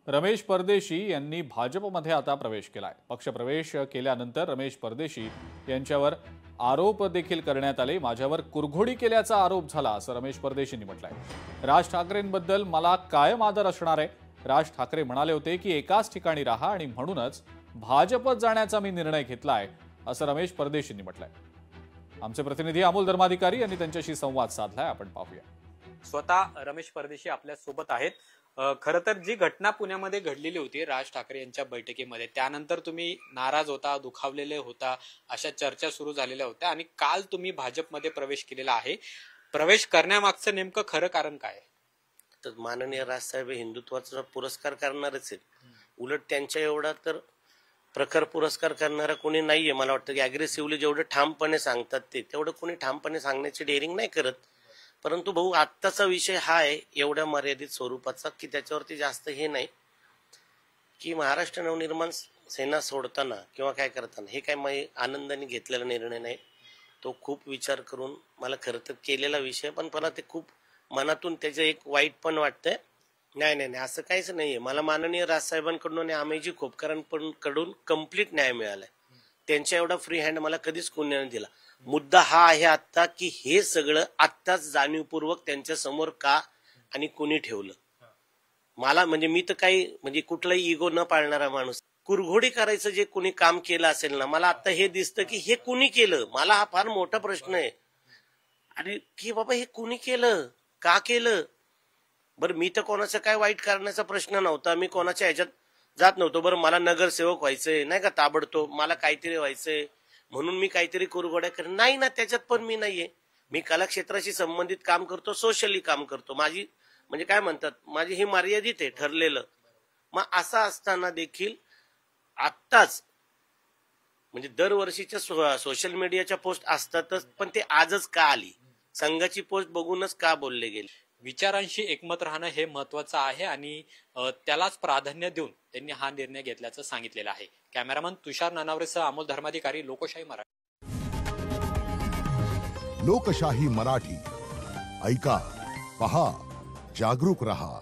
रमेश परदेशी यांनी भाजपमध्ये आता प्रवेश केलाय। पक्षप्रवेश केल्यानंतर रमेश परदेशी यांच्यावर आरोप देखील करण्यात आले। माझ्यावर कुरघोडी केल्याचा आरोप झाला असं रमेश परदेशींनी म्हटलंय। राज ठाकरेंबद्दल मला कायम आदर असणार आहे। राज ठाकरे म्हणाले होते की एकाच ठिकाणी राहा आणि म्हणूनच भाजपत जाण्याचा मी निर्णय घेतलाय असं रमेश परदेशींनी म्हटलंय। आमचे प्रतिनिधी अमोल धर्माधिकारी यांनी त्यांच्याशी संवाद साधलाय, आपण पाहूया। स्वतः रमेश परदेशी आपल्या सोबत आहेत। खरं तर जी घटना पुण्यामध्ये घडलेली होती राज ठाकरे यांच्या बैठकीमध्ये, त्यानंतर तुम्ही नाराज होता, दुखावलेले होता, अशा चर्चा सुरू झालेल्या होत्या आणि काल तुम्ही भाजपमध्ये प्रवेश केलेला आहे। प्रवेश करण्यामागचं नेमकं खरं कारण काय? तर माननीय राजसाहेब हिंदुत्वाचा पुरस्कार करणारच आहेत। उलट त्यांच्या एवढा तर प्रखर पुरस्कार करणारा कोणी नाहीये। मला वाटतं की अग्रेसिव्हली जेवढं ठामपणे सांगतात ते तेवढं कोणी ठामपणे सांगण्याची डेअरिंग नाही करत। परंतु भाऊ, आत्ताचा विषय हा आहे एवढ्या मर्यादित स्वरूपाचा की त्याच्यावरती जास्त हे नाही की महाराष्ट्र नवनिर्माण सेना सोडताना किंवा काय करताना हे काय मी आनंदाने घेतलेला निर्णय नाही। तो खूप विचार करून मला खरं तर केलेला विषय, पण मला ते खूप मनातून त्याचं एक वाईट पण वाटतंय। नाही नाही नाही असं काहीच नाहीये। मला माननीय राजसाहेबांकडून आणि आमेजी खोपकरांकडून कंप्लीट न्याय मिळालाय। त्यांच्या एवढा फ्री हँड मला कधीच कोणी दिला। मुद्दा हा आहे आता की हे सगळं आत्ताच जाणीवपूर्वक त्यांच्या समोर का आणि कोणी ठेवलं। मला म्हणजे मी तर काही म्हणजे कुठलाही इगो न पाळणारा माणूस, कुरघोडी करायचं जे कोणी काम केलं असेल ना, मला आता हे दिसतं की हे कुणी केलं। मला हा फार मोठा प्रश्न आहे आणि की बाबा हे कुणी केलं, का केलं? बरं, मी तर कोणाचं काय वाईट करण्याचा प्रश्न नव्हता, मी कोणाच्या ह्याच्यात जात नव्हतो। बरं, मला नगरसेवक व्हायचंय नाही का, ताबडतोब मला काहीतरी व्हायचंय म्हणून मी काहीतरी कुरघोड्या करेन, नाही ना, त्याच्यात पण मी नाहीये। मी कलाक्षेत्राशी संबंधित काम करतो, सोशली काम करतो। माझी म्हणजे काय म्हणतात, माझी ही मर्यादित आहे ठरलेलं। मग असं असताना देखील आत्ताच म्हणजे दरवर्षीच्या सोशल मीडियाच्या पोस्ट असतातच, पण ते आजच का आली? संघाची पोस्ट बघूनच का बोलले गेले? विचारांशी एकमत राहणं हे महत्वाचं आहे आणि त्यालाच प्राधान्य देऊन त्यांनी हा निर्णय घेतल्याचं सांगितलेलं आहे। कॅमेरामन तुषार नानावरेसह अमोल धर्माधिकारी, लोकशाही मराठी। लोकशाही मराठी ऐका, पहा, जागरूक रहा।